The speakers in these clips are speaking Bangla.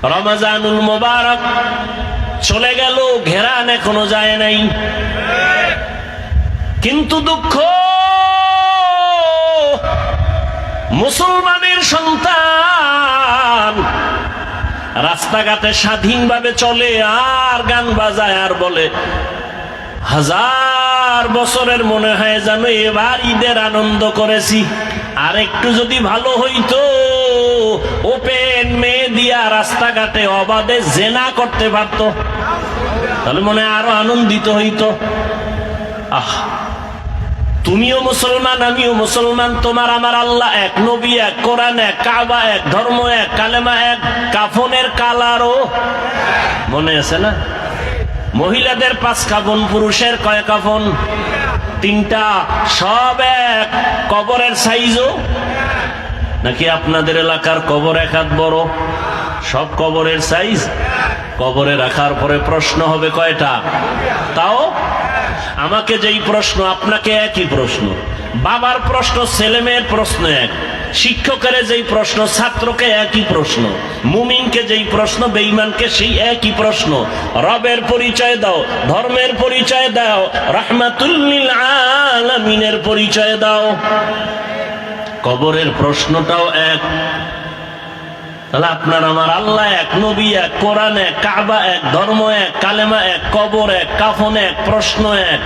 রমজানুল মুবারক চলে গেল, ঘেরান এখনো যায় নাই। কিন্তু দুঃখ, মুসলমানের সন্তান রাস্তাঘাটে স্বাধীনভাবে চলে আর গান বাজায় আর বলে, হাজার বছরের মনে হয় যেন এবার ঈদের আনন্দ করেছি, আর একটু যদি ভালো হইতো ওপেন মেয়ে দিয়া রাস্তাঘাটে অবাধে জেনা করতে পারতো, তাহলে মনে হয় আরো আনন্দিত হইতো। আহ, তুমিও মুসলমান, আমিও মুসলমান, তোমার আমার আল্লাহ এক, নবী এক, কোরআন এক, কাবা এক, ধর্ম এক, কালেমা এক, কাফনের কালারও মনে আছে না? মহিলাদের 5 কাফন, পুরুষের কয় কাফন? 3টা, সব এক। কবরের সাইজও নাকি আপনাদের এলাকার কবর এক হাত বড়? সব কবরের সাইজ। কবরে রাখার পরে প্রশ্ন হবে কয়টা? তাও আমাকে যেই প্রশ্ন আপনাকে একই প্রশ্ন, বাবার প্রশ্ন ছেলে মেয়ের প্রশ্ন এক, শিক্ষকের যেই প্রশ্ন ছাত্রকে একই প্রশ্ন, মুমিনকে যেই প্রশ্ন বেঈমানকে সেই একই প্রশ্ন। রবের পরিচয় দাও, ধর্মের পরিচয় দাও, রাহমাতুল লিল আলামিনের পরিচয় দাও। কবরের প্রশ্নটাও এক। তাহলে আপনার আমার আল্লাহ এক, নবী এক, কোরআন এক, কাবা এক, ধর্ম এক, কালেমা এক, কবর এক, কাফন এক, প্রশ্ন এক।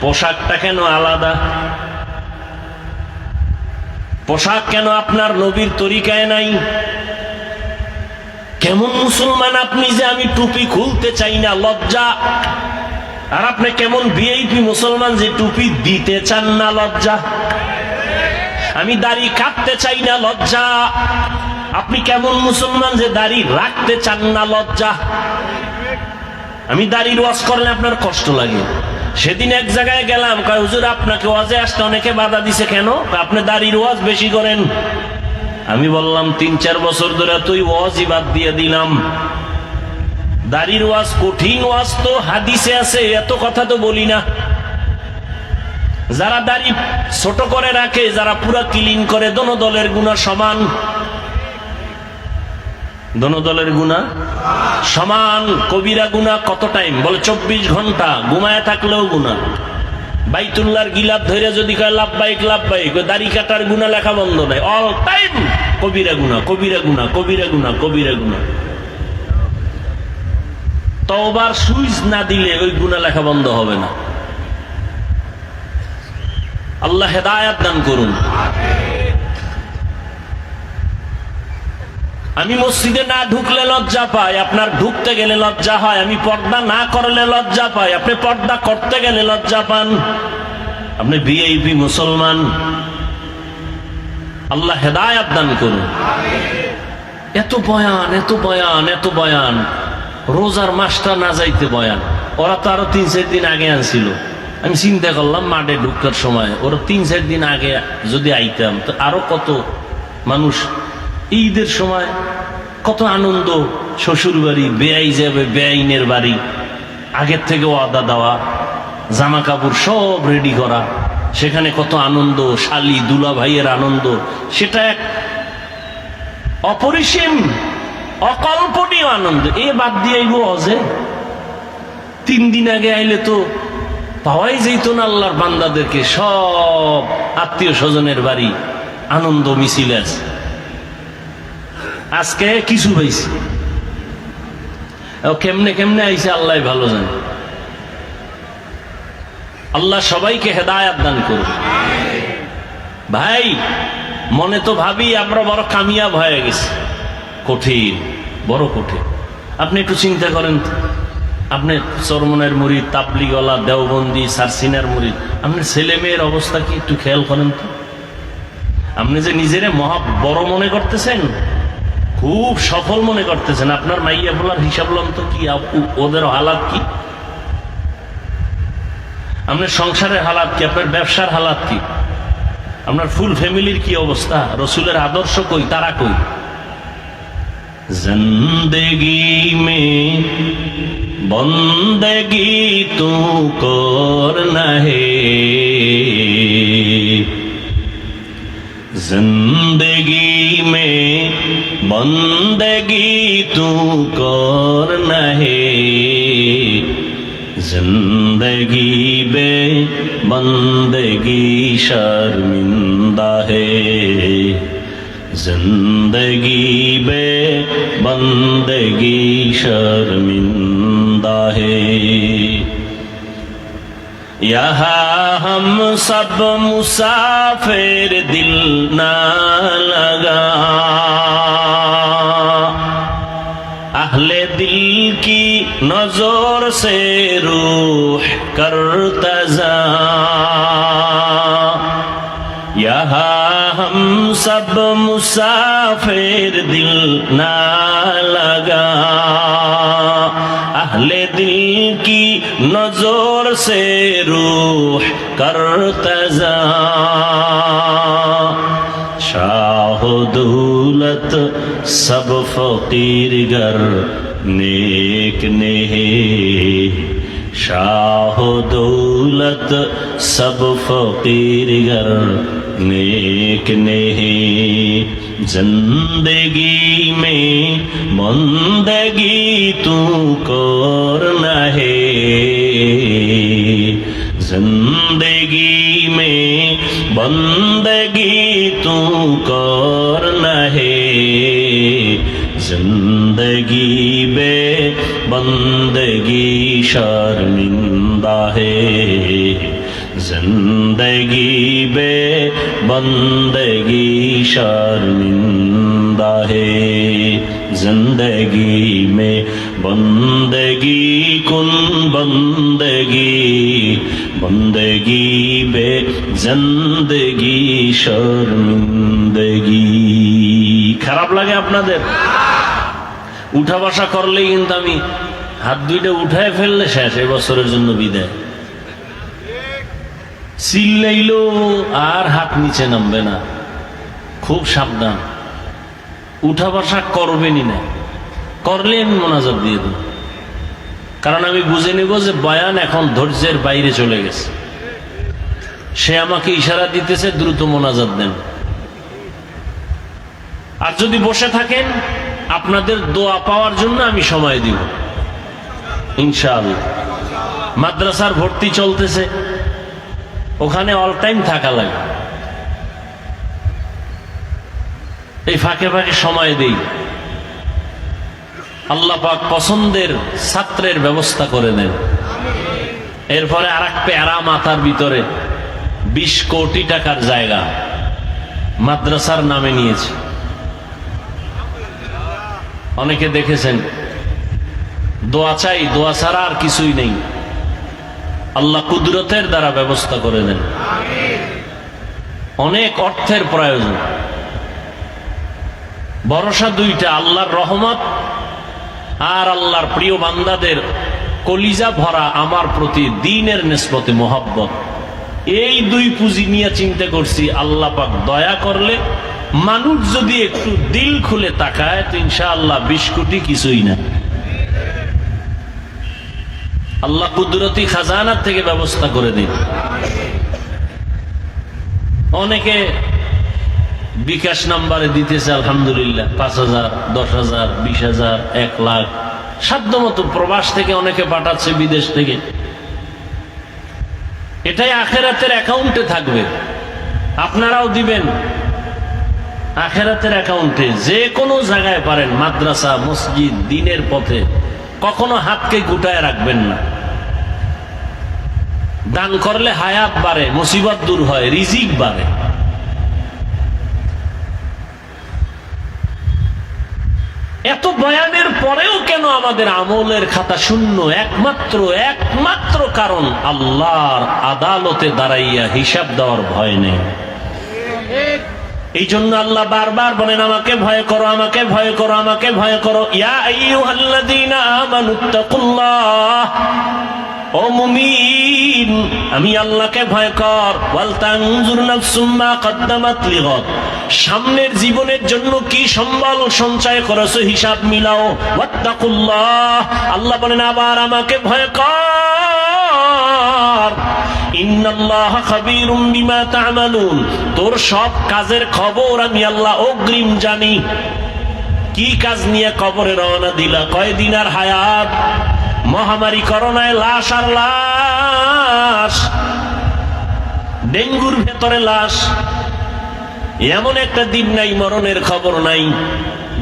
পোশাকটা কেন আলাদা? পোশাক কেন আপনার নবীর তরিকায় নাই? কেমন মুসলমান আপনি যে আমি টুপি খুলতে চাই না, লজ্জা। আর আপনি কেমন ভিআইপি মুসলমান যে টুপি দিতে চান না, লজ্জা। আমি দাড়ি কাটতে চাই না, লজ্জা। আপনি কেমন মুসলমান যে দাড়ি রাখতে চান না, লজ্জা। আমি দাড়ির ওয়াজ করলে আপনার কষ্ট লাগে। সেদিন এক জায়গায় গেলাম, কয় হুজুর আপনাকে ওয়াজে আসতে অনেকে বাধা দিছে কেন? আপনি দাড়ির ওয়াজ বেশি করেন। আমি বললাম 3-4 বছর ধরে তুই ওয়াজই বাদ দিয়ে দিলাম। দাড়ির ওয়াজ কঠিন ওয়াজ তো হাদিসে আছে, এত কথা তো বলি না। যারা দাড়ি ছোট করে রাখে, যারা পুরা ক্লিন করে, দোনো দলের গুনাহ সমান। দোনো দলের গুনাহ সমান। কবিরা গুনাহ কত টাইম? বলে 24 ঘন্টা ঘুমায় থাকলেও গুনাহ। বাইতুল্লাহর গিলাপ ধরে যদি কয় লাব্বাইক লাব্বাইক, দাড়ি কাটার গুনাহ লেখা বন্ধ নাই, অল টাইম কবিরা গুনাহ, কবিরা গুনাহ, কবিরা গুনাহ, কবিরা গুনাহ। তওবার সুইচ না দিলে ওই গুনাহ লেখা বন্ধ হবে না। আল্লাহ হেদায়েত দান করুন। আমি মসজিদে না ঢুকলে লজ্জা পাই, আপনার ঢুকতে গেলে লজ্জা হয়। আমি পর্দা না করলে লজ্জা পাই, আপনি পর্দা করতে গেলে লজ্জা পান। আপনি ভিআইপি মুসলমান। আল্লাহ হেদায়েত দান করুন। এত বয়ান, এত বয়ান, এত বয়ান, রোজার মাসটা না যাইতে বয়ান। ওরা তো আরো 3-4 দিন আগে আনছিল। আমি চিন্তা করলাম মাঠে ঢুকার সময় ওরা 3-4 দিন আগে যদি আইতাম তো আরো কত মানুষ। ঈদের সময় কত আনন্দ, শ্বশুর বাড়ি, বেআই যাবে বেআইনের বাড়ি, আগের থেকে ওয়াদা দেওয়া, জামা কাপড় সব রেডি করা, সেখানে কত আনন্দ, শালি দুলা ভাইয়ের আনন্দ, সেটা এক অপরিসীম অকল্পনীয় আনন্দ। এ বাদ দিয়ে আইব অজে 3 দিন আগে আইলে তো পাওয়াই যেত না আল্লাহর বান্দাদেরকে। সব আত্মীয় স্বজনের বাড়ি আনন্দ মিছিল আছে। আজকে কিছু পাইছে, কেমনে কেমনে আইছে আল্লাহ ভালো জানে। আল্লাহ সবাইকে হেদায়েত দান করুন। ভাই মনে তো ভাবি আমরা বড় কামিয়াব হয়ে গেছি। কঠিন, বড় কঠিন। আপনি একটু চিন্তা করেন তো, আপনি চরমনের মুরিদ, তাবলিগওয়ালা, দেওবন্দি, সারসিনার মুরিদ, আপনার ছেলে মেয়ের অবস্থা কি একটু খেয়াল করেন তো। আপনি যে নিজেরে মহা বড় মনে করতেছেন, খুব সফল মনে করতেছেন, আপনার মাইয়া বলার হিসাব লন তো কি, ওদের হালাত কি, আপনার সংসারের হালাত কি, আপনার ব্যবসার হালাত কি, আপনার ফুল ফ্যামিলির কি অবস্থা, রসুলের আদর্শ কই, তারা কই। জিন্দেগি মে বন্দেগি তু করনা হে, जिंदगी में बंदगी तू करना है जिंदगी बे बंदगी शर्मिंदा है जिंदगी बे बंदगी शर्मिंदा है यहाँ हम सब मुसाफिर दिल ना लगा अहले दिल की नजर से रूह करता जा यहाँ हम सब मुसाफिर दिल ना लगा अहले दिल की नजर से रूह करता जा शाह दौलत सब फकीर गर नेक ने शाह दौलत सब फकीर गर नेक ने जिंदगी में बंदगी तू करना है जिंदगी में बंदगी तू करना है जिंदगी बे बंदगी शर्मिंदा है जिंदगी बे बंदगी शर्मिंदा है जिंदगी में बंदगी कुन बंदगी बंदगी बे जिंदगी शर्मिंदगी খারাপ লাগে আপনাদের উঠা বসা করলেই কিন্তু আমি হাত দুইটা উঠায় ফেললে শেষ এবছরের জন্য বিদায় চিল্লাইলো আর হাত নিচে নামবে না খুব সাবধান উঠা বসা করবেনই না করলে আমি মোনাজাত দিয়ে দেব কারণ আমি বুঝে নেব যে বয়ান এখন ধৈর্যের বাইরে চলে গেছে সে আমাকে ইশারা দিতেছে দ্রুত মোনাজাত দেন আর যদি বসে থাকেন আপনাদের দোয়া পাওয়ার জন্য আমি সময় দিব ইনশাআল্লাহ মাদ্রাসার ভর্তি চলতেছে ওখানে অল টাইম থাকা লাগে এই ফাঁকে ফাঁকে সময় দেই আল্লাহ পাক পছন্দের ছাত্রের ব্যবস্থা করে দেন এরপরে আরেক প্যারা মাথার ভিতরে 20 কোটি টাকার জায়গা মাদ্রাসার নামে নিয়েছে অনেকে দেখেছেন দোয়া চাই দোয়া ছাড়া আর কিছুই নেই আল্লাহ কুদরতের দ্বারা ব্যবস্থা করে দেন অনেক অর্থের প্রয়োজন ভরসা দুইটা আল্লাহর রহমত আর আল্লাহর প্রিয় বান্দাদের কলিজা ভরা আমার প্রতি দ্বীনের নিসবতে মোহাব্বত এই দুই পুঁজি নিয়ে চিন্তা করছি আল্লাহ পাক দয়া করলে মানুষ যদি একটু দিল খুলে তাকায় তো ইনশাআল্লাহ 20 কোটি কিছুই না আল্লাহ কুদরতি খাজানার থেকে ব্যবস্থা করে দিন অনেকে বিকাশ নাম্বারে দিতেছে আলহামদুলিল্লাহ 5,000 10,000 20,000 1 লাখ সাধ্যমতো প্রবাস থেকে অনেকে পাঠাচ্ছে বিদেশ থেকে এটাই আখিরাতের অ্যাকাউন্টে থাকবে আপনারাও দিবেন আখিরাতের অ্যাকাউন্টে যে কোনো জায়গায় পারেন মাদ্রাসা মসজিদ দ্বীনের পথে কখনো হাতকে গুটায় রাখবেন না দান করলে হায়াত বাড়ে মুসিবত দূর হয় রিজিক বাড়ে এত বয়ানের পরেও কেন আমাদের আমলের খাতা শূন্য একমাত্র কারণ আল্লাহর আদালতে দাঁড়াইয়া হিসাব দেওয়ার ভয় নেই এই জন্য আল্লাহ বারবার বলেন আমাকে ভয় করো আমাকে ভয় করো আমাকে ভয় করো ইয়া আইয়ুহাল্লাযীনা আমানুত্তাকুল্লাহ ও মুমিন আমি আল্লাহকে ভয় কর ওয়াল তানজুর নাফসুম মা কদ্দামাত লিগাদ সামনের জীবনের জন্য কি সম্বল সঞ্চয় করেছো হিসাব মিলাও ওয়াত্তাকুল্লাহ আল্লাহ বলেন আবার আমাকে ভয় কর ইন্নাল্লাহা খাবীরুম বিমা তা'মালুন তোর সব কাজের খবর আমি আল্লাহ অগ্রিম জানি কি কাজ নিয়ে কবরে রওনা দিলা? কয়দিন আর হায়াত? মহামারী করোনায় লাশ আর লাশ, ডেঙ্গুর ভেতরে লাশ, এমন একটা দিন নাই মরণের খবর নাই।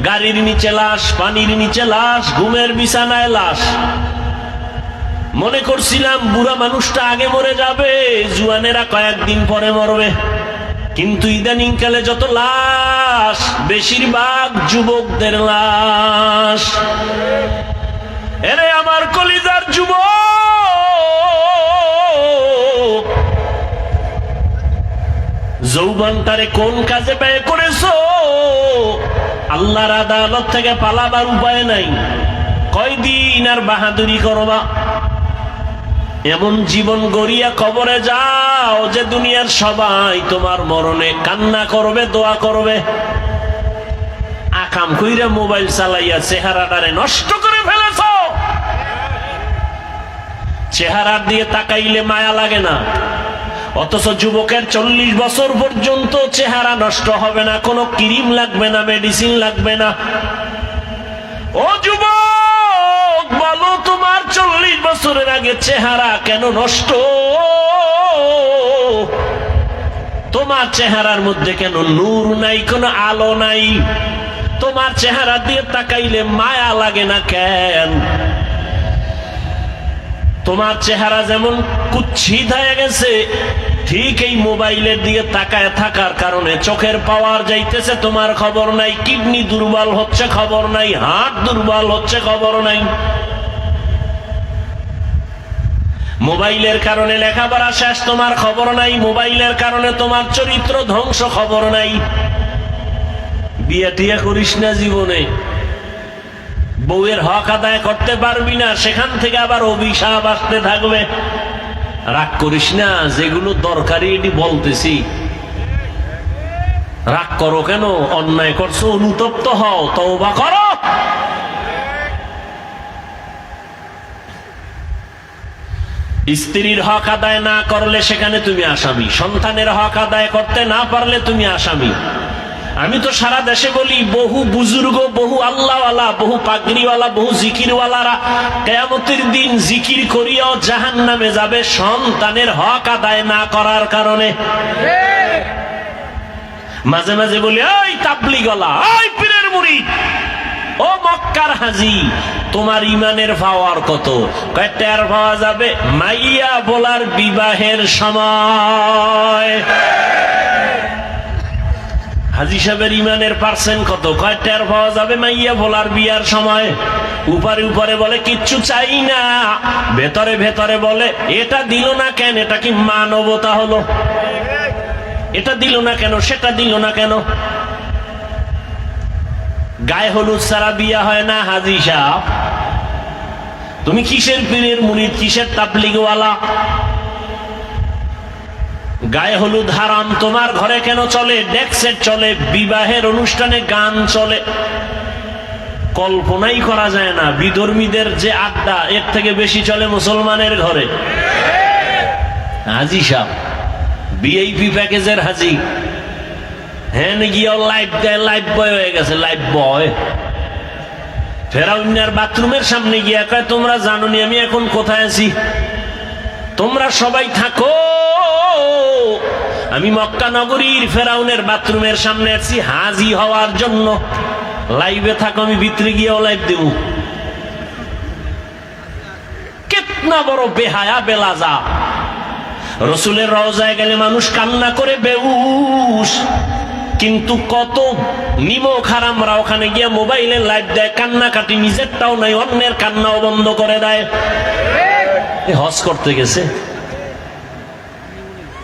গাড়ির নিচে লাশ, পানির নিচে লাশ, ঘুমের বিছানায় লাশ। মনে করছিলাম বুড়া মানুষটা আগে মরে যাবে, জুয়ানেরা কয়েকদিন পরে মরবে, কিন্তু ইদানিং কালে যত লাশ, বেশিরভাগ যুবকদের লাশ। এরে আমার কলিজার যুবক, যৌবনটারে কোন কাজে ব্যয় করেছো? আল্লাহর আদালত থেকে পালাবার উপায় নাই। কয়দিন আর বাহাদুরি করবা? এমন জীবন গড়িয়া কবরে যাও যে দুনিয়ার সবাই তোমার মরণে কান্না করবে, দোয়া করবে। আকাম কইরা মোবাইল চালাইয়া চেহারাটারে নষ্ট করে ফেলেছ। চেহারার দিয়ে তাকাইলে মায়া লাগে না, অথচ যুবকের 40 বছর পর্যন্ত চেহারা নষ্ট হবে না, কোনো ক্রিম লাগবে না, মেডিসিন লাগবে না। ও যুবক, বলো তোমার 40 বছরের আগে চেহারা কেন নষ্ট? তোমার চেহারার মধ্যে কেন নূর নাই, কোনো আলো নাই? তোমার চেহারা দিয়ে তাকাইলে মায়া লাগে না কেন? তোমার চেহারা যেমন কুৎসিত হয়ে গেছে, ঠিক এই মোবাইলের দিকে তাকায় থাকার কারণে চোখের পাওয়ার যাইতেছে, তোমার খবর নাই। কিডনি দুর্বল হচ্ছে, খবর নাই। হার্ট দুর্বল হচ্ছে, খবর নাই। মোবাইলের কারণে লেখাপড়া শেষ, তোমার খবর নাই। মোবাইলের কারণে তোমার চরিত্র ধ্বংস, খবর নাই। বিয়ে টিয়া করিস না জীবনে, বউয়ের হক আদায় করতে পারবি না, সেখান থেকে আবার অভিশাপ আসতে থাকবে। রাগ করিস না, যেগুলো দরকারি এটি বলতেছি। রাগ করো কেন? অন্যায় করছো, অনুতপ্ত হও, তওবা করো। স্ত্রীর হক আদায় না করলে সেখানে তুমি আসামি, সন্তানের হক আদায় করতে না পারলে তুমি আসামি। আমি তো সারা দেশে বলি, বহু বুজুর্গ, বহু আল্লাহওয়ালা, বহু পাগড়িওয়ালা, বহু জিকিরওয়ালারা কিয়ামতের দিন জিকির করিয়াও জাহান্নামে যাবে সন্তানের হক আদায় না করার কারণে। মাঝে মাঝে বলি, ওই তাবলীগওয়ালা, ওই পীরের মুরিদ, ও মক্কার হাজী, তোমার ইমানের পাওয়ার কত? কয়টার পাওয়া যাবে মাইয়া বলার বিবাহের সময়। হাজী সাহেবের ইমানের পার্সেন্ট কত? কয়টার পাওয়া যাবে মাইয়া বলার বিয়ার সময়। উপরে উপরে বলে কিচ্ছু চাই না, ভেতরে ভেতরে বলে এটা দিল না কেন? এটা কি মানবতা হলো? এটা দিল না কেন, সেটা দিল না কেন? গায়ে হলুদ ছাড়া বিয়া হয় না হাজী সাহেব। তুমি কিসের পীরের মুরিদ, কিসের তাবলীগওয়ালা? গায়ে হলুদ হারাম, তোমার ঘরে কেন চলে? ডেক্সেট চলে, বিবাহের অনুষ্ঠানে গান চলে। কল্পনাই করা যায় না বিধর্মীদের যে আড্ডা, এর থেকে বেশি চলে মুসলমানের ঘরে। হাজী সাহেব ভিআইপি প্যাকেজের হাজী, হ্যাঁ গিয়ে লাইভ দেয়, লাইভ বয় হয়ে গেছে, লাইভ বয়। ফেরাউনের বাথরুমের সামনে গিয়ে কয়, তোমরা জানো নি আমি এখন কোথায় আছি? তোমরা সবাই থাকো, আমি মক্কা নগরীর ফেরাউনের বাথরুমের সামনে আছি হাজী হওয়ার জন্য। লাইভে থাকো, আমি ভিতরে গিয়েও লাইভ দেব। কেতনা বড় বেহায়া বেলাজা। রসুলের রওজায় গেলে মানুষ কান্না করে বেহুশ, কিন্তু কত নিমক হারামরা ওখানে গিয়ে মোবাইলে লাইভ দেয়, কান্নাকাটি, নিজেরটাও নাই, অন্যের কান্নাও বন্ধ করে দেয়। হজ করতে গেছে।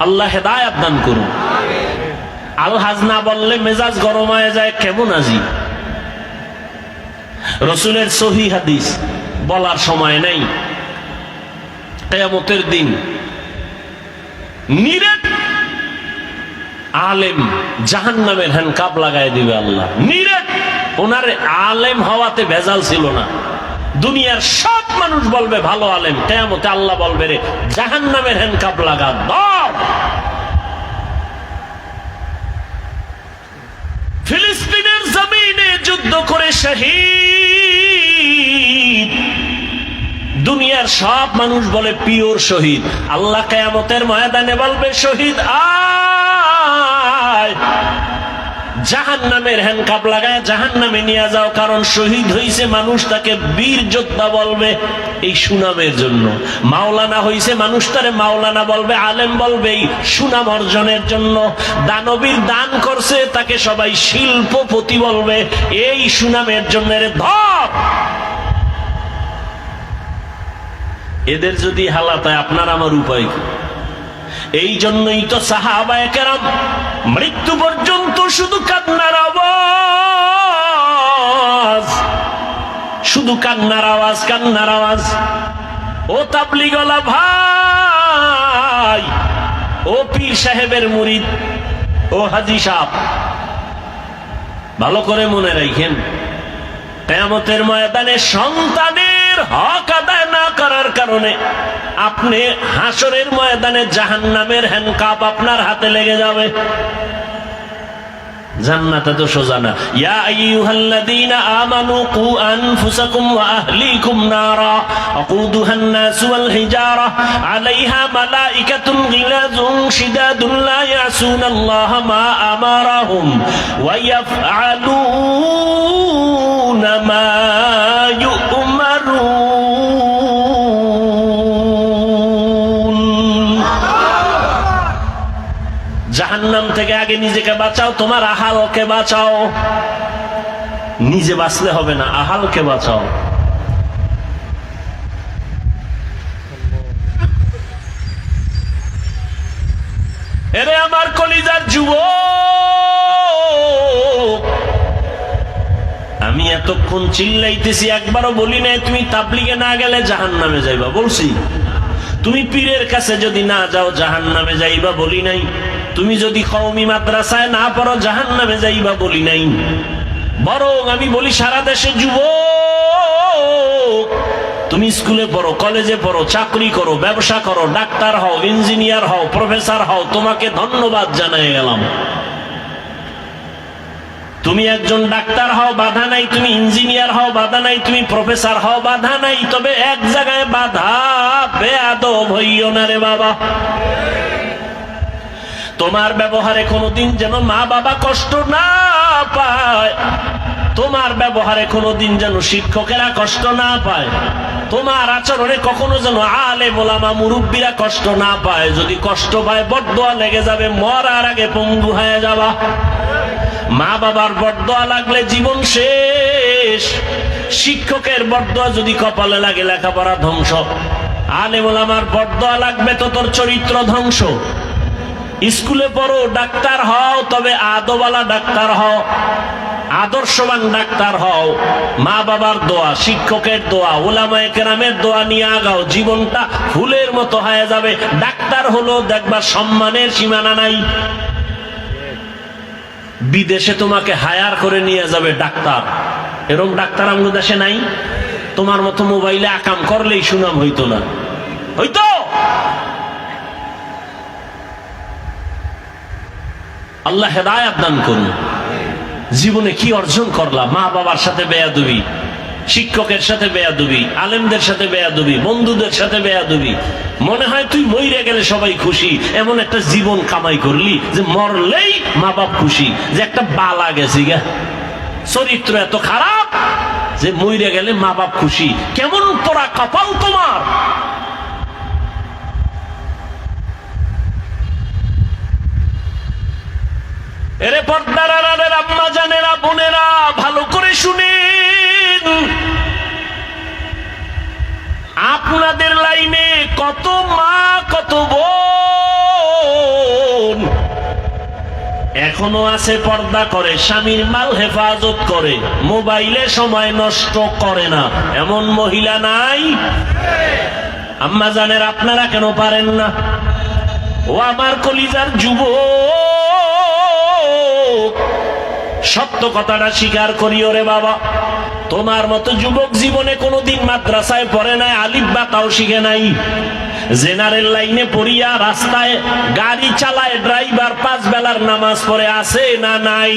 আল্লাহ হেদায়েত দান করুন। আল হাজ না বললে মেজাজ গরম হয়ে যায়, কেমন আজি? রসুলের সহিহ হাদিস বলার সময় নাই। কিয়ামতের দিন নিরেট আলেম জাহান্নামের হ্যান্ডকাপ লাগাই দিবে আল্লাহ। নিরেট, ওনার আলেম হওয়াতে ভেজাল ছিল না। দুনিয়ার সব মানুষ বলবে ভালো আলেম, কিয়ামতে আল্লাহ বলবে রে জাহান্নামের হ্যান্ডকাপ লাগা দাও। ফিলিস্তিনের জমিনে যুদ্ধ করে শহীদ। দুনিয়ার সব মানুষ বলে পিওর শহীদ, আল্লাহ কিয়ামতের ময়দানে বলবে শহীদ আয়, জাহান্নামের হ্যান্ডকাপ লাগায় জাহান্নামে নিয়ে যাও। কারণ শহীদ হইছে মানুষ তাকে বীর যোদ্ধা বলবে এই সুনামের জন্য, মাওলানা হইছে মানুষ তারে মাওলানা বলবে, আলেম বলবে এই সুনাম অর্জনের জন্য, দানবীর দান করছে তাকে সবাই শিল্পপতি বলবে এই সুনামের জন্য। রে ধর, এদের যদি হালাত হয় আপনার আমার উপায় কি? এই জন্যই তো সাহাবায়ে কেরাম মৃত্যু পর্যন্ত শুধু কান্নার আওয়াজ, শুধু কান্নার আওয়াজ, কান্নার আওয়াজ। ও তাবলীগওয়ালা ভাই, ও পীর সাহেবের মুরিদ, ও হাজী সাহেব, ভালো করে মনে রাখেন, কিয়ামতের ময়দানে সন্তানের হক আদায় না করার কারণে আপনি হাসরের ময়দানে জাহান্নামের হ্যান্ডকাপ আপনার হাতে লেগে যাবে। জান্নাতে তো সোজা না। ইয়া আইয়ুহাল্লাযীনা আমানু কু আনফুসাকুম ওয়া আহলিকুম নারা আকুদুহান নাস ওয়াল হিজারা আলাইহা মালাইকাতুন গিলাযুন শিদাদুন লা ইয়াসুনাল্লাহা মা আমারাহুম ওয়া ইয়াফআলুনা মা ইউমারুন। জাহান্নাম থেকে আগে নিজেকে বাঁচাও, তোমার আহালকে বাঁচাও। নিজে বাঁচলে হবে না, আহালকে বাঁচাও। এরে আমার কলিজার যুবক, আমি এতক্ষণ চিল্লাইতেছি, একবারও বলি নাই তুমি তাবলীগে না গেলে জাহান্নামে যাইবা, বলছি? তুমি পীরের কাছে যদি না যাও জাহান্নামে যাইবা, বলি নাই? তুমি যদি কওমি মাদ্রাসায় না পড়ো জাহান্নামে যাইবা, বলি নাই? বরং আমি বলি সারা দেশে যুবক, তুমি স্কুলে পড়ো, কলেজে পড়ো, চাকরি করো, ব্যবসা করো, ডাক্তার হও, ইঞ্জিনিয়ার হও, প্রফেসর হও, তোমাকে ধন্যবাদ জানাই গেলাম। তুমি একজন ডাক্তার হও, বাধা নাই। তুমি ইঞ্জিনিয়ার হও, বাধা নাই। তুমি প্রফেসর হও, বাধা নাই। তবে এক জায়গায় বাধা, বেয়াদব হইও না রে বাবা। তোমার ব্যবহারে কোনোদিন যেন মা বাবা কষ্ট না পায়, তোমার ব্যবহারে কোনোদিন যেন শিক্ষকেরা কষ্ট না পায়, তোমার আচরণে কখনো যেন আলেম ওলামা মুরব্বীরা কষ্ট না পায়। যদি কষ্ট পায় বদদোয়া লেগে যাবে, মরার আগে পঙ্গু হয়ে যাবা। মা বাবার বদদোয়া লাগলে জীবন শেষ। শিক্ষকের বদদোয়া যদি কপালে লাগে লেখাপড়া ধ্বংস। আলেম ওলামার বদদোয়া লাগবে তো তোর চরিত্র ধ্বংস। স্কুলে পড়ো, ডাক্তার হও, তবে আদওয়ালা ডাক্তার হও, আদর্শবান ডাক্তার হও। মা বাবার দোয়া, শিক্ষকের দোয়া, উলামায়ে কেরামের দোয়া নিয়ে আগাও। জীবনটা ফুলের মতো হয়ে যাবে। ডাক্তার হলো দেখবা সম্মানের সীমানা নাই। বিদেশে তোমাকে হায়ার করে নিয়ে যাবে ডাক্তার, এরকম ডাক্তার আমাদের দেশে নাই। তোমার মতো মোবাইলে আকাম করলেই সুনাম হইতো না, হইতো? আল্লাহ হেদায়েত দান করুন। জীবনে কি অর্জন করলা? মা বাবার সাথে বেয়াদবি, শিক্ষকের সাথে বেয়াদবি, আলেমদের সাথে বেয়াদবি, বন্ধুদের সাথে বেয়াদবি। মনে হয় তুই মইরে গেলে সবাই খুশি, এমন একটা জীবন কামাই করলি যে মরলেই মা বাপ খুশি, যে একটা বালা গেছি গা। চরিত্র এত খারাপ যে মইরে গেলে মা বাপ খুশি। কেমন তোরা কপাল তোমার! এরে পর্দার আড়ালের আম্মা জানেরা, বোনেরা, ভালো করে শুনেন। আপনাদের লাইনে কত মা, কত বোন এখনো আছে পর্দা করে, স্বামীর মাল হেফাজত করে, মোবাইলে সময় নষ্ট করে না, এমন মহিলা নাই? আম্মা জানেরা, আপনারা কেন পারেন না? ও আমার কলিজার যুবক, সত্য কথাটা স্বীকার করিও রে বাবা। তোমার মতো যুবক জীবনে কোনোদিন মাদ্রাসায় পড়ে নাই, আলিফ বা তাও শিখে নাই, জেনারেল লাইনে পড়িয়া রাস্তায় গাড়ি চালায়, ড্রাইভার 5 বেলার নামাজ পড়ে আছে না নাই?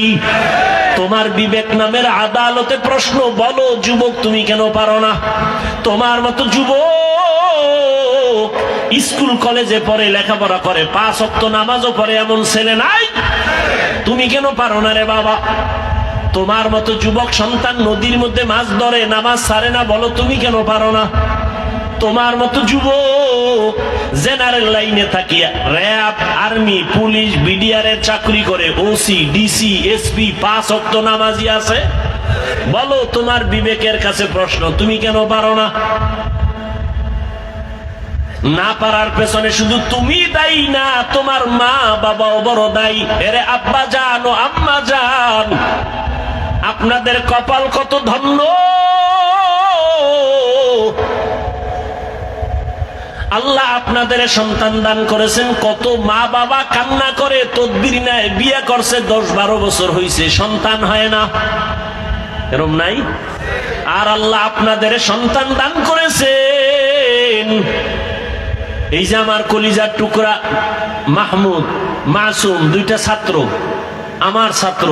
তোমার বিবেক নামের আদালতে প্রশ্ন, বলো যুবক তুমি কেন পারো না? তোমার মতো যুবক স্কুল কলেজে পড়ে, লেখাপড়া করে, 5 ওয়াক্ত নামাজও পড়ে এমন ছেলে নাই, তুমি কেন পারো না রে বাবা? তোমার মতো যুবক সন্তান নদীর মধ্যে মাছ ধরে, নামাজ ছাড়ে না, বলো তুমি কেন পারো না? তোমার মতো যুবক জেনারেল লাইনে থাকিয়া র‍্যাব, আর্মি, পুলিশ, বিডিআর এর চাকরি করে, ওসি, ডিসি, এসপি, 5 ওয়াক্ত নামাজি আছে, বলো তোমার বিবেকের কাছে প্রশ্ন, তুমি কেন পারো না? না পারার পেছনে শুধু তুমি দায়ী না, তোমার মা বাবাও বড় দায়ী। এরে আব্বা জান ও আম্মা জান, আপনাদের কপাল কত ধন্য, আল্লাহ আপনাদের সন্তান দান করেছেন। কত মা বাবা কান্না করে, তদবির নেয়, বিয়ে করছে, 10-12 বছর হয়েছে, সন্তান হয় না, এরকম নাই? আর আল্লাহ আপনাদের সন্তান দান করেছেন। এই যে আমার কলিজার টুকরা মাহমুদ, মাসুম, 2টা ছাত্র, আমার ছাত্র,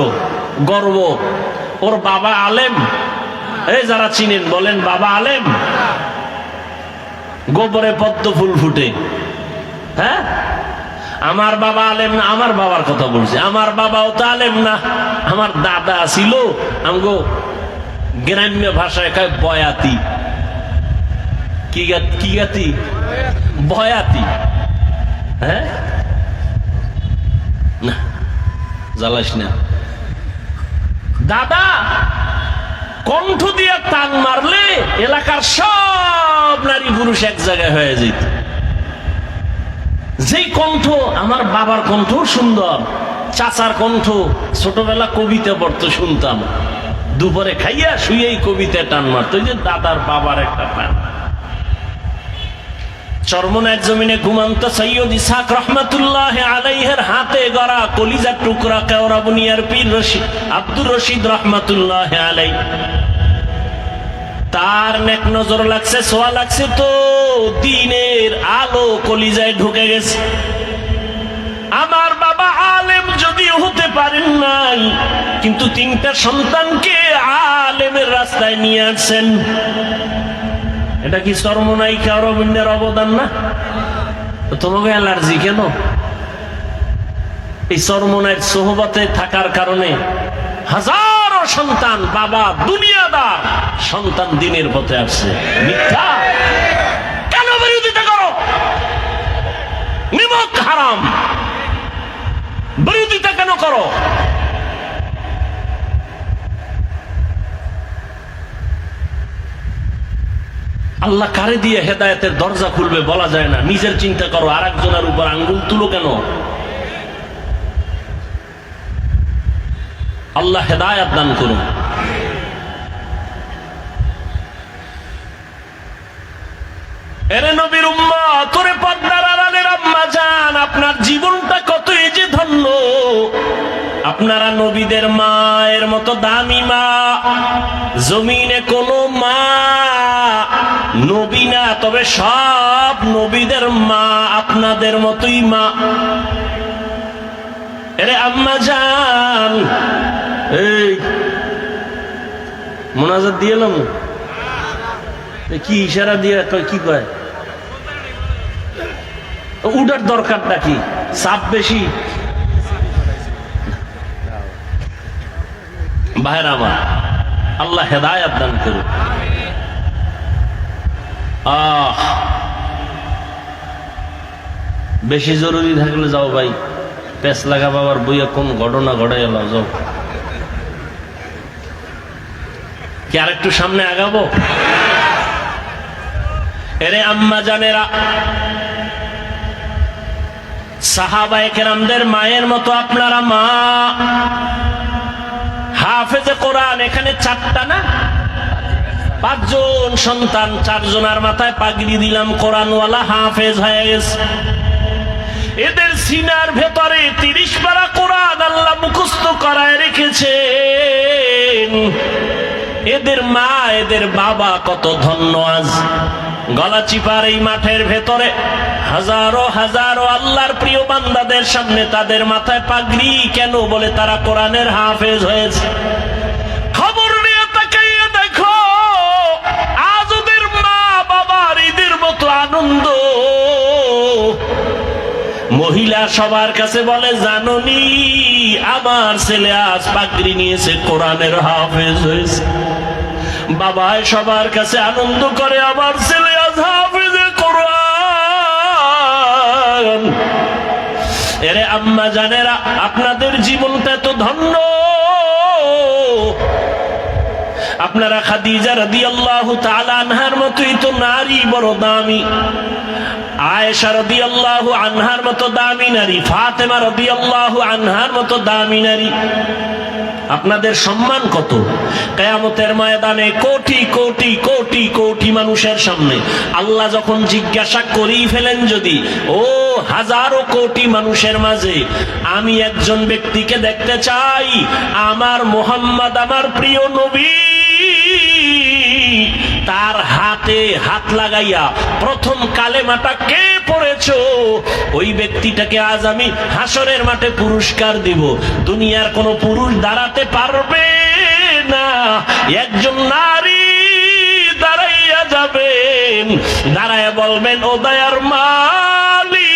গর্ব। ওর বাবা আলেম, এই যারা চিনেন বলেন বাবা আলেম। গোবরে পদ্ম ফুল ফুটে, হ্যাঁ? আমার বাবা আলেম না, আমার বাবার কথা বলছি, আমার বাবাও তো আলেম না। আমার দাদা ছিল, আমগো গ্রাম্য ভাষায় কয় বয়াতি। কি গাতি? বয়াতি। হ্যাঁ, না জ্বালাস না। দাদা কণ্ঠ দিয়ে টান মারলে এলাকার সব নারী পুরুষ এক জায়গায় হয়ে যেত। যেই কণ্ঠ, আমার বাবার কণ্ঠ সুন্দর, চাচার কণ্ঠ, ছোটবেলা কবিতা পড়তো শুনতাম, দুপুরে খাইয়া শুয়েই কবিতা টান মারতো। ওই যে দাদার বাবার একটা টান। চরমনার জমিনে ঘুমান্ত সৈয়দ ইসহাক রহমাতুল্লাহ আলাইহির হাতে গড়া কলিজার টুকরা কেওড়া বুনিয়ার পীর আব্দুর রশিদ রহমাতুল্লাহ আলাই, তার নেক নজর লাগছে, ছোঁয়া লাগছে তো দিনের আলো কলিজায় ঢুকে গেছে। আমার বাবা আলেম যদিও হতে পারেন নাই, কিন্তু 3টা সন্তানকে আলেমের রাস্তায় নিয়ে আসছেন। এটা কি চরমনাই কেওড়া বুনিয়ার অবদান না? তোমাকে অ্যালার্জি কেন? এই চরমনাইয়ের সোহবতে থাকার কারণে হাজারো সন্তান, বাবা দুনিয়াদার, সন্তান দিনের পথে আসছে। মিথ্যা কেন বিরোধিতা করো? নিমক হারাম, বিরোধিতা কেন করো? আল্লাহ কারে দিয়ে হেদায়েতের দরজা খুলবে বলা যায় না। নিজের চিন্তা করো, আর একজনের উপর আঙ্গুল তুলো কেন? আল্লাহ হেদায়েত দান করুন। এরে নবীর উম্মত, ওরে পর্দার আড়ালের আম্মা জান, আপনার জীবনটা কতই যে ধন্য। আপনারা নবীদের মায়ের মতো দামি মা, জমিনে কোনো মা নবী না, তবে সব নবীদের মা আপনাদের মতোই মা। এরে আম্মা জান, এই মোনাজাত দিয়ে এলাম, কি ইশারা দিয়ে কি কয়? উডার দরকারটা কি? চাপ বেশি? ভাইরা আমার, আল্লাহ হেদায়েত দান করুন। বেশি জরুরি থাকলে যাও ভাই, পেছ লাগা বাবার বইয়া কোন ঘটনা ঘটে এলাম, যাও। কি আরেকটু সামনে আগাবো? এরে আম্মা জানেরা, সাহাবায়ে কেরামদের মায়ের মতো আপনারা মা। হাফেজে কোরআন এখানে 4টা না 5 জন সন্তান, 4 জনের মাথায় পাগড়ি দিলাম, কোরআনওয়ালা হাফেজ হয়ে গেছে। এদের সিনার ভেতরে 30 পারা কোরআন আল্লাহ মুখস্থ করায় রেখেছেন। এদের মা এদের বাবা কত ধন্য আজ। গলাচিপার এই মাঠের ভেতরে হাজারো হাজারো আল্লাহর প্রিয় বান্দাদের সামনে তাদের মাথায় পাগড়ি কেন? বলে তারা কোরআনের হাফেজ হয়েছে। খবর নিয়ে তাকাইয়ে দেখো, আজ ওদের মা বাবার ঈদের মতো আনন্দ। মহিলা সবার কাছে বলে, জাননি আমার ছেলে আজ পাগড়ি নিয়েছে, কোরআনের হাফেজ হয়েছে। বাবায় সবার কাছে আনন্দ করে, আমার ছেলে আজ হাফেজে কোরআন। এরে আম্মা জানেরা, আপনাদের জীবনটা তো ধন্য। আপনারা খাদিজা রাদিয়াল্লাহু তাআলা আনহার মতোই তো নারী, বড় দামি। আয়েশা রাদিয়াল্লাহু আনহার মতো দামি নারী, ফাতেমা রাদিয়াল্লাহু আনহার মতো দামি নারী। আপনাদের সম্মান কত? কিয়ামতের ময়দানে কোটি কোটি কোটি কোটি মানুষের সামনে আল্লাহ যখন জিজ্ঞাসা করেই ফেলেন, যদি ও হাজারো কোটি মানুষের মাঝে আমি একজন ব্যক্তিকে দেখতে চাই, আমার মুহাম্মদ, আমার প্রিয় নবী, তার হাতে হাত লাগাইয়া প্রথম কালেমাটা কে পড়েছো, ওই ব্যক্তিটাকে আজ আমি হাসরের মাঠে পুরস্কার দিব। দুনিয়ার কোন পুরুষ দাঁড়াতে পারবে না। একজন নারী দাঁড়াইয়া যাবেন, দাঁড়াইয়া বলবেন, ও দয়ার মালিক,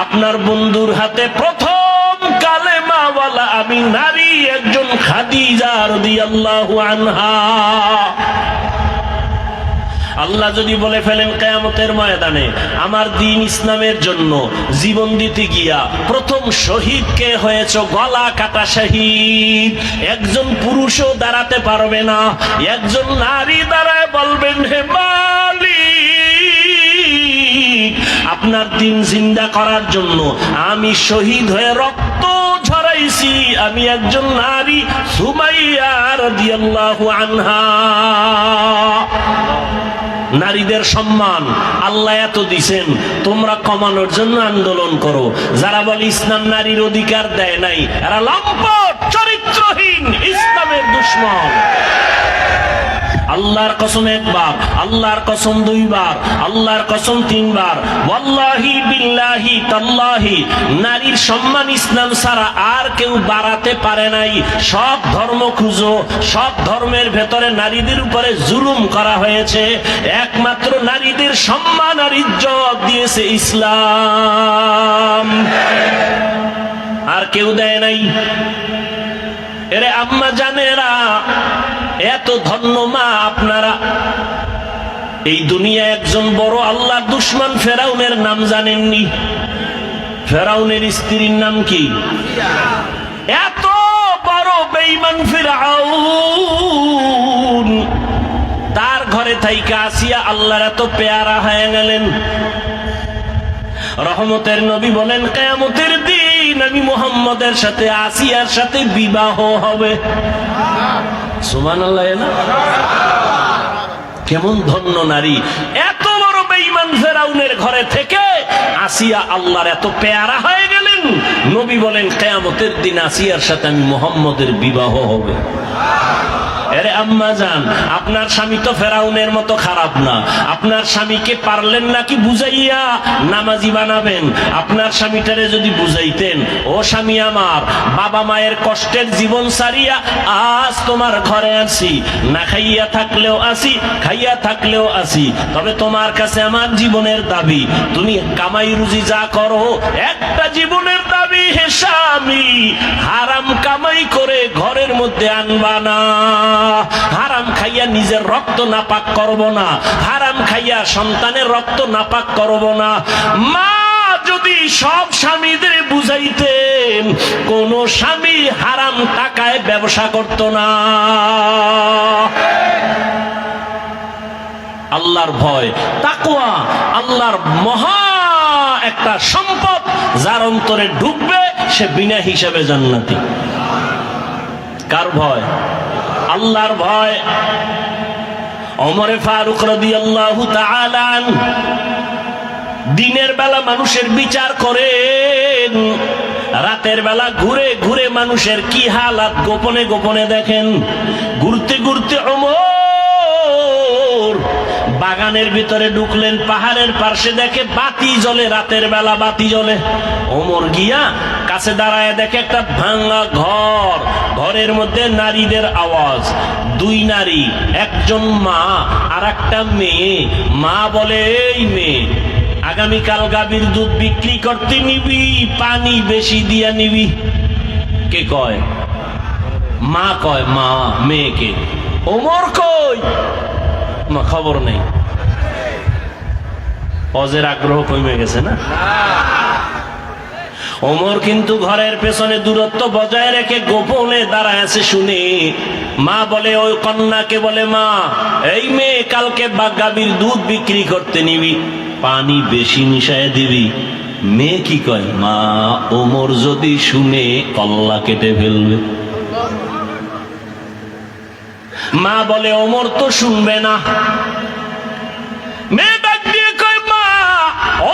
আপনার বন্ধুর হাতে প্রথম কালেমাওয়ালা আমি নারী, একজন খাদিজা রাদিয়াল্লাহু আনহা। আল্লাহ যদি বলে ফেলেন কিয়ামতের ময়দানে, আমার দ্বীন ইসলামের জন্য জীবন দিতে গিয়া প্রথম শহীদ কে হয়েছে? গলা কাটা শহীদ। একজন পুরুষও দাঁড়াতে পারবে না। একজন নারী দাঁড়ায় বলবেন, হে মালিক, আপনার দ্বীন জিন্দা করার জন্য আমি শহীদ হয়ে রক্ত ঝরাইছি, আমি একজন নারী, সুমাইয়া রাদিয়াল্লাহু আনহা। নারীদের সম্মান আল্লাহ এত দিছেন, তোমরা কমানোর জন্য আন্দোলন করো। যারা বলে ইসলাম নারীর অধিকার দেয় নাই, এরা লম্পট, চরিত্রহীন, ইসলামের দুশমন। আল্লাহর কসম একবার, আল্লাহর কসম দুইবার, আল্লাহর কসম তিনবার, ওয়াল্লাহি বিল্লাহি তাল্লাহি, নারীর সম্মান ইসলাম ছাড়া আর কেউ বাড়াতে পারে নাই। সব ধর্ম খুঁজো, সব ধর্মের ভেতরে নারীদের উপরে জুলুম করা হয়েছে, একমাত্র নারীদের সম্মান আর ইজ্জত দিয়েছে ইসলাম, আর কেউ দেয় নাই। এরে আম্মা জানেরা, এত ধন্য মা আপনারা। এই দুনিয়া একজন বড় আল্লাহর দুশমন ফেরাউনের নাম জানেননি? ফেরাউনের স্ত্রীর নাম কি? এত বড় বেঈমান ফিরআউন, তার ঘরে থাইকা আসিয়া আল্লাহর এত পেয়ারা হয়ে গেলেন। রহমতের নবী বলেন, কিয়ামতের দিন আমি মুহাম্মদের সাথে আসিয়ার সাথে বিবাহ হবে। সুবহানাল্লাহ। কেমন ধন্য নারী! এত বড় বেঈমান ফেরাউনের ঘরে থেকে আসিয়া আল্লাহর এত পেয়ারা হয়ে গেলেন। নবী বলেন, কিয়ামতের দিন আসিয়ার সাথে আমি মুহাম্মদের বিবাহ হবে। আরে আম্মা জান, আপনার স্বামী তো ফেরাউনের মতো খারাপ না। আপনার স্বামীকে পারলেন নাকি বুঝাইয়া নামাজি বানাবেন? আপনার স্বামীটারে যদি বুঝাইতেন, ও স্বামী আমার, বাবা মায়ের কষ্টের জীবন সারিয়া আজ তোমার ঘরে আসি, না খাইয়া থাকলেও আসি, খাইয়া থাকলেও আসি, তবে তোমার কাছে আমার জীবনের দাবি, তুমি কামাই রুজি যা করো, একটা জীবনের দাবি, হে স্বামী, হারাম কামাই করে ঘরের মধ্যে আনবা না। হারাম খাইয়া নিজের রক্ত নাপাক করব না, হারাম খাইয়া সন্তানের রক্ত নাপাক করব না। মা যদি সব স্বামীদের বুঝাইতেন, কোন স্বামী হারাম টাকায় ব্যবসা করত না। আল্লাহর ভয়, তাকওয়া আল্লাহর মহা একটা সম্পদ, যার অন্তরে ঢুকবে সে বিনা হিসাবে জান্নাতি। কার ভয়? আল্লাহর ভয়। ওমর ফারুক রাদিয়াল্লাহু তাআলা দিনের বেলা মানুষের বিচার করেন, রাতের বেলা ঘুরে ঘুরে মানুষের কি হালাত গোপনে গোপনে দেখেন। ঘুরতে ঘুরতে ওমর বাগানের ভিতরে ঢুকলেন, পাহাড়ের পাশে দেখে বাতি জ্বলে, রাতের বেলা বাতি জ্বলে। ওমর গিয়া কাছে দাঁড়ায় দেখে একটা ভাঙা ঘর, ঘরের মধ্যে নারীদের আওয়াজ, দুই নারী, একজন মা আর একটা মেয়ে। মা বলে, এই মেয়ে, আগামীকাল গাভীর দুধ বিক্রি করতে নিবি, পানি বেশি দিয়া নিবি। কে কয়? মা কয়। মা মেয়েকে। ওমর কই? মা খবর নেই। অজের আগ্রহ কমে গেছে না? ওমর কিন্তু ঘরের পেছনে দূরত্ব বজায় রেখে গোপনে দাঁড়ায় আছে শুনে। মা বলে, ওই কন্যাকে বলে, মা এই মেয়ে কালকে গাভীর দুধ বিক্রি করতে নিবি, পানি বেশি মিশায় দিবি। মেয়ে কি কয়? মা ওমর যদি শুনে কল্লা কেটে ফেলবে। মা বলে, ওমর তো শুনবে না। মেয়ে ডাক দিয়ে কয়, মা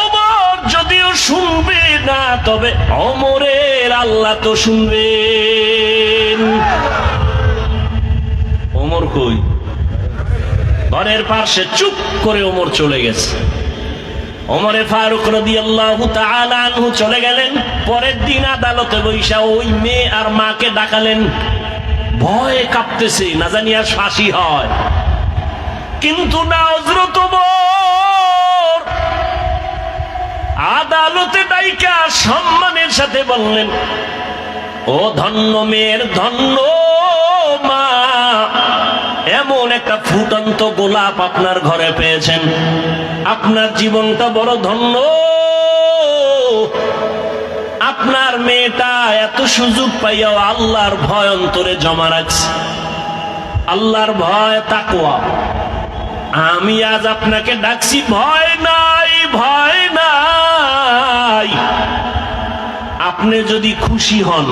ওমর যদিও শুনবে না, তবে ওমরের আল্লাহ তো শুনবেন। ওমর কই? ঘরের পাশে চুপ করে ওমর চলে গেছে। ওমরে ফারুক রাদিয়াল্লাহু তাআলা আনহু চলে গেলেন। পরের দিন আদালতে বৈশা ওই মেয়ে আর মাকে ডাকালেন। ভয়ে কাঁপতেছে, না জানি আর ফাঁসি হয়। কিন্তু না, হযরত ওমর আদালতে ডাইকা সম্মানের সাথে বললেন, ও ধন্য মেয়ের ধন্য মা, এমন একটা ফুটন্ত গোলাপ আপনার ঘরে পেয়েছেন, আপনার জীবনটা বড় ধন্য। আপনার মেয়েটা এত সুযোগ পাইয়াও আল্লাহর ভয় অন্তরে জমা রাখছে, আল্লাহর ভয়, তাকওয়া। আমি আজ আপনাকে ডাকছি, ভয় নাই, ভয় নাই। আপনি যদি খুশি হন,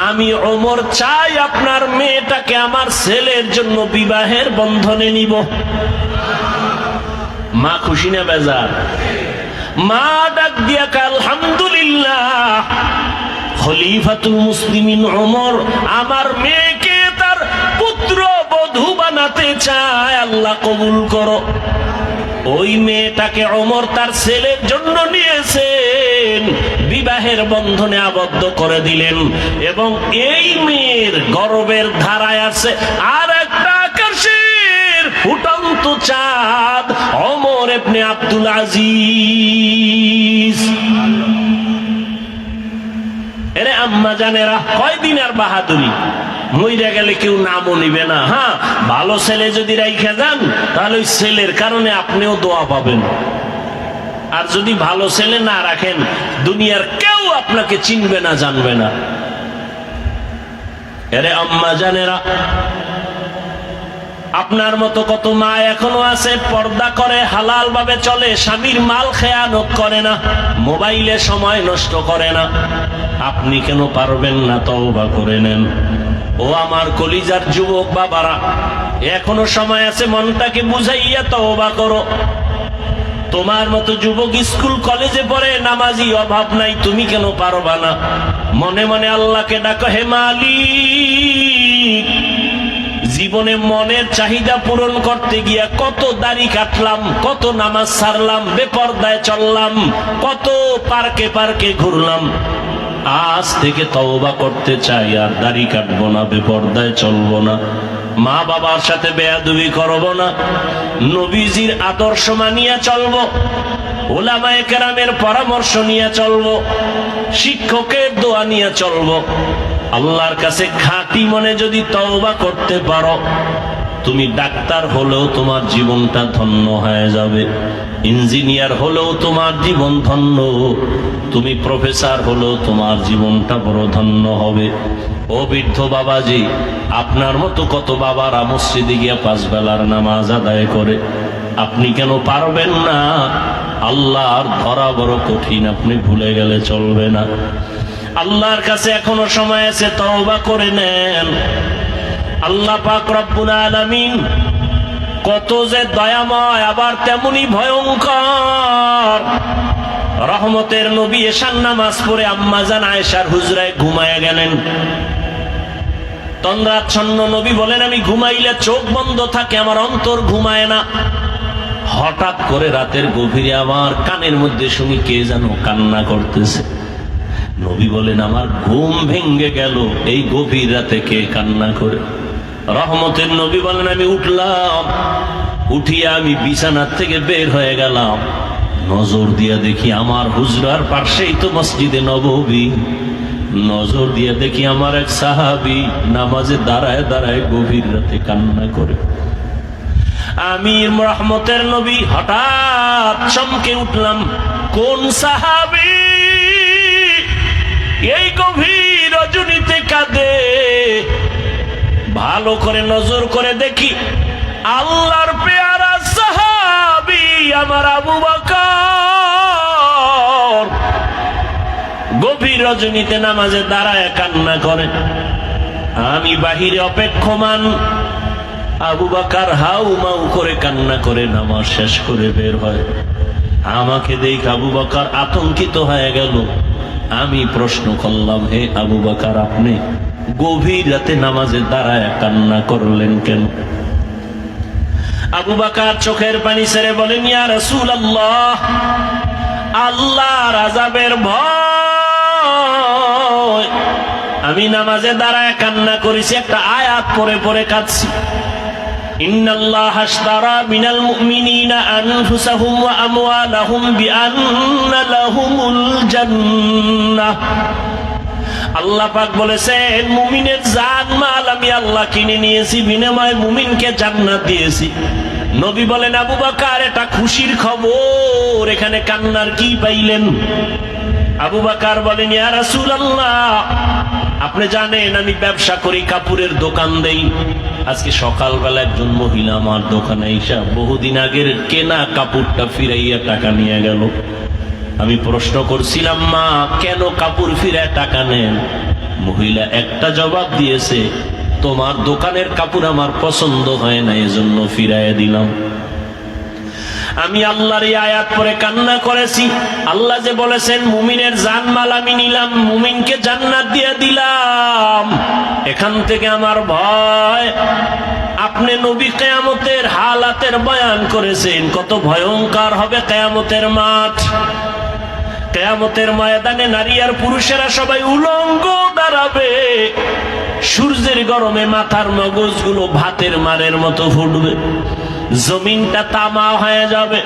আমি ওমর চাই আপনার মেয়েটাকে আমার ছেলের জন্য বিবাহের বন্ধনে নিব। মা খুশি না বেজার? মা ডাক দিয়া কয়, আলহামদুলিল্লাহ, খলিফাতুল মুসলিমিন ওমর আমার মেয়েকে তার পুত্র বধূ বানাতে চায়, আল্লাহ কবুল করো। ওই মেয়েটাকে ওমর তার ছেলের জন্য নিয়েছেন, বিবাহের বন্ধনে আবদ্ধ করে দিলেন। এবং এই মেয়ের গর্বের ধারায় আছে আর একটা আকাশের ফুটন্ত চাঁদ, ওমর ইবনে আব্দুল আজিজ। এরে আম্মা জানেরা, কয়দিন আর বাহাদুরি, মইরা গেলে কেউ নামও নিবে না। হ্যাঁ, ভালো ছেলে যদি রাইখা যান, তাহলে ওই ছেলের কারণে আপনিও দোয়া পাবেন। আর যদি ভালো ছেলে না রাখেন, দুনিয়ার কেউ আপনাকে চিনবে না, জানবে না। এরে আম্মা জানেরা, আপনার মতো কত মা এখনো আছে, পর্দা করে, হালাল ভাবে চলে, স্বামীর মাল খেয়ানত করে না, মোবাইলে সময় নষ্ট করে না। আপনি কেন পারবেন না? তওবা করে নেন। ও আমার কলিজার যুবক বাবারা, এখনো সময় আছে, মনটাকে বুঝাইয়া তওবা করো। তোমার মতো যুবক স্কুল কলেজে পড়ে, নামাজি, অভাব নাই, তুমি কেন পারবা না? মনে মনে আল্লাহকে ডাকো, হে মালিক, জীবনে মনের চাহিদা পূরণ করতে গিয়া কত দাড়ি কাটলাম, কত নামাজ ছাড়লাম, বেপরদায় চললাম, কত পার্কে পার্কে ঘুরলাম। আজ থেকে তওবা করতে চাই, আর দাড়ি কাটবো না, বেপরদায় চলবো না, মা বাবার সাথে বেয়াদবি করবো না, নবীজির আদর্শ মানিয়া চলবো, উলামায়ে কেরামের পরামর্শ নিয়ে চলবো, শিক্ষকের দোয়া নিয়ে চলবো। আল্লাহর কাছে খাঁটি মনে যদি তওবা করতে পারো, তুমি ডাক্তার হলেও তোমার জীবনটা ধন্য হয়ে যাবে, ইঞ্জিনিয়ার হলেও তোমার জীবন ধন্য, তুমি প্রফেসর হলেও তোমার জীবনটা বড় ধন্য হবে। ও বৃদ্ধ বাবাজি, আপনার মতো কত বাবারা মসজিদে গিয়া 5 বেলার নামাজ আদায় করে, আপনি কেন পারবেন না? আল্লাহর ধরা বড় কঠিন, আপনি ভুলে গেলে চলবে না। আল্লাহর কাছে এখনো সময় আছে, তওবা করে নেন। আল্লাহ পাক রব্বুল আলামিন কত যে দয়াময়, আবার তেমনি ভয়ঙ্কর। রহমতের নবী এশার নামাজ পড়ে আম্মাজান আয়েশার হুজরায় ঘুমায়া গেলেন। তন্দ্রাচ্ছন্ন নবী বলেন, আমি ঘুমাইলে চোখ বন্ধ থাকে, আমার অন্তর ঘুমায় না। হঠাৎ করে রাতের গভীরে আমার কানের মধ্যে শুনি কে যেন কান্না করতেছে। নবী বলেন, আমার ঘুম ভেঙ্গে গেল, এই গভীর রাতে কে কান্না করে। রহমতের নবী বলেন, আমি উঠলাম, উঠিয়া আমি বিছানার থেকে বের হয়ে গেলাম। নজর দিয়া দেখি আমার হুজরার পাশেই তো মসজিদে নববী। নজর দিয়ে দেখি আমার এক সাহাবী নামাজে দাঁড়ায় দাঁড়ায় গভীর রাতে কান্না করে। আমি রহমতের নবী হঠাৎ চমকে উঠলাম, কোন সাহাবী এই গভীর রজনীতে কাঁদে? ভালো করে নজর করে দেখি আল্লাহর পেয়ারা সাহাবী আমার আবু বকর গভীর রজনীতে নামাজে দাঁড়ায় কান্না করে। আমি বাহিরে অপেক্ষমান, আবু বকর হাউ মাউ করে কান্না করে নামাজ শেষ করে বের হয়। আমাকে দেখে আবু বকর আতঙ্কিত হয়ে গেল। আমি প্রশ্ন করলাম, হে আবু বকর, আপনি গভীর রাতে নামাজে দাঁড়ায় কান্না করলেন কেন? আবু বকর চোখের পানি ছেড়ে বলেন, ইয়া রাসূলুল্লাহ, আল্লাহর আযাবের ভয় আমি নামাজে দাঁড়ায় কান্না করেছি, একটা আয়াত পড়ে পড়ে কাঁদছি। ইন্নাল্লাহা আশতারা মিনাল মুমিনিনা আনফুসাহুম ওয়া আমওয়ালাহুম বিআন্না লাহুমুল জান্নাহ। আল্লাহ পাক বলেছেন, মুমিনের জান মাল আমি আল্লাহ কিনে নিয়েছি, বিনিময়ে মুমিনকে জান্নাত দিয়েছি। নবী বলেন, আবু বকর এটা খুশির খবর, এখানে কান্নার কি পাইলেন? আবু বকর বলেন, ইয়া রাসূলুল্লাহ, আপনি জানেন আমি ব্যবসা করি, কাপড়ের দোকান দেই। আজকে সকালবেলা একজন মহিলা আমার দোকানে এসে বহুদিন আগের কেনা কাপড়টা ফিরাইয়া টাকা নিয়ে গেল। আমি প্রশ্ন করছিলাম, মা কেন কাপড় ফিরায় টাকা নেন? মহিলা একটা জবাব দিয়েছে, তোমার দোকানের কাপড় আমার পছন্দ হয় না, এজন্য ফিরাইয়া দিলাম। আমি আল্লাহর এই আয়াত পড়ে কান্না করেছি। আল্লাহ যে বলেছেন মুমিনের জানমাল আমি নিলাম, মুমিনকে জান্নাত দিয়ে দিলাম। এখান থেকে আমার ভয়, আপনি নবী কিয়ামতের হালাতের বয়ান করেছেন, কত ভয়ঙ্কর হবে কিয়ামতের মাঠ। কিয়ামতের ময়দানে নারী আর পুরুষেরা সবাই উলঙ্গ দাঁড়াবে। সূর্যের গরমে মাথার মগজগুলো ভাতের মারের মতো ফুটবে, জমিনটা তামা হয়ে যাবে,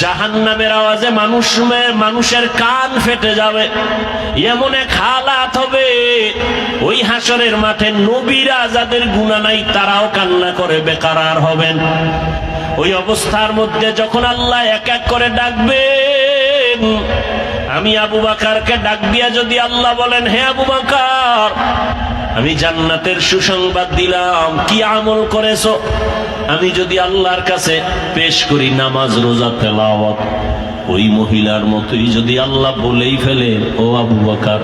জাহান্নামের আওয়াজে মানুষের কান ফেটে যাবে। এমন এক হালাত হবে, ওই হাসরের মাঠে নবীরা যাদের গুনাহ নাই তারাও কান্না করে বেকারার হবেন। ওই অবস্থার মধ্যে যখন আল্লাহ এক এক করে ডাকবেন, আমি আবু বকরকে ডাক দিয়া যদি আল্লাহ বলেন, হে আবু বকর, আমি জান্নাতের সুসংবাদ দিলাম, কি আমল করেছো? আমি যদি আল্লাহর কাছে পেশ করি নামাজ, রোজা, তেলাওয়াত, ওই মহিলার মতোই যদি আল্লাহ বলেই ফেলে, ও আবু বকর,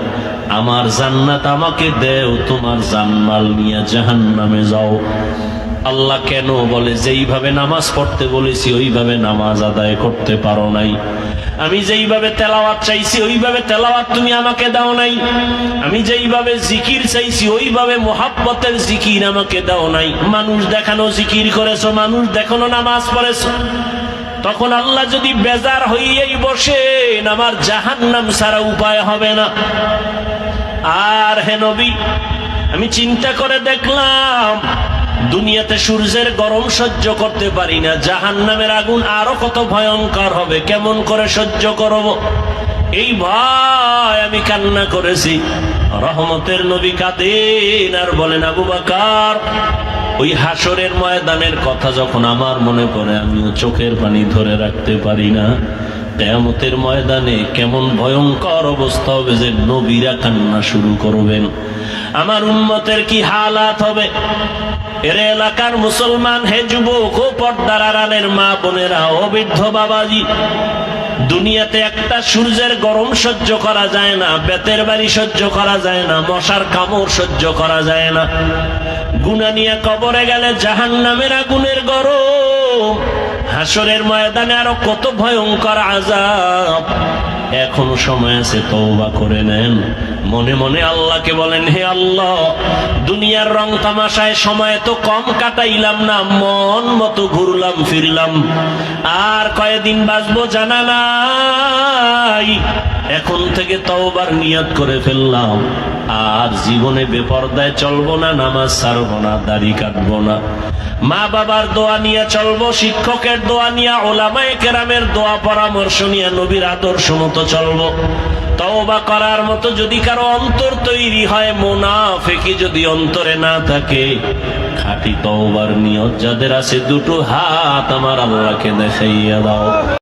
আমার জান্নাত আমাকে দেও, তোমার জানমাল নিয়ে জাহান্নামে যাও। আল্লাহ কেন বলে, যেইভাবে নামাজ পড়তে বলেছি ওইভাবে নামাজ আদায় করতে পারো নাই। আমি যেইভাবে তেলাওয়াত চাইছি ওইভাবে তেলাওয়াত তুমি আমাকে দাও নাই। আমি যেইভাবে জিকির চাইছি ওইভাবে মুহাব্বতের জিকির আমাকে দাও নাই। মানুষ দেখানো জিকির করেছো, মানুষ দেখানো নামাজ পড়েছো। তখন আল্লাহ যদি বেজার হইয়াই বসেন, আমার জাহান্নাম ছাড়া উপায় হবে না। আর হে নবী, আমি চিন্তা করে দেখলাম, দুনিয়াতে সূর্যের গরম সহ্য করতে পারি না, জাহান্নামের আগুন আরো কত ভয়ঙ্কর হবে, কেমন করে সহ্য করব? এই ভয় আমি কান্না করেছি। রহমতের নবী কাঁদেন আর বলেন, আবু বকর, ওই হাসরের ময়দানের কথা যখন আমার মনে পড়ে, আমিও চোখের পানি ধরে রাখতে পারি না। কিয়ামতের ময়দানে কেমন ভয়ঙ্কর অবস্থা হবে যে নবীরা কান্না শুরু করবেন। আমার উম্মতের কি হালাত হবে? এর এলাকার মুসলমান, হে যুবক, ও পর্দার আড়ালের মা বোনেরা, ও বৃদ্ধ বাবাজি, দুনিয়াতে একটা সূর্যের গরম সহ্য করা যায় না, বেতের বাড়ি সহ্য করা যায় না, মশার কামড় সহ্য করা যায় না। গুনাহ নিয়ে কবরে গেলে জাহান্নামের আগুনের গরম হাসরের ময়দানে আরো কত ভয়ঙ্কর আযাব। এখনো সময় আছে, তওবা করে নেন। মনে মনে আল্লাহকে বলেন, হে আল্লাহ, দুনিয়ার রং তামাশায় সময় তো কম কাটাইলাম না, মন মতো ঘুরলাম ফিরলাম, আর কয়দিন বাঁচবো জানা নাই। এখন থেকে তওবার নিয়ত করে ফেললাম, আর জীবনে বেপরদায় চলবো না, নামাজ ছাড়বো না, দাড়ি কাটবো না, মা বাবার দোয়া নিয়ে চলবো, শিক্ষকের দোয়া নিয়ে, ওলামায়ে কেরামের দোয়া পরামর্শ নিয়ে নবীর আদর্শ মতো চলবো। তওবা করার মতো যদি কারো অন্তর তৈরি হয়, মুনাফিকি যদি অন্তরে না থাকে, খাঁটি তওবার নিয়ত যাদের আছে, দুটো হাত আমার আল্লাহকে দেখাইয়া দাও।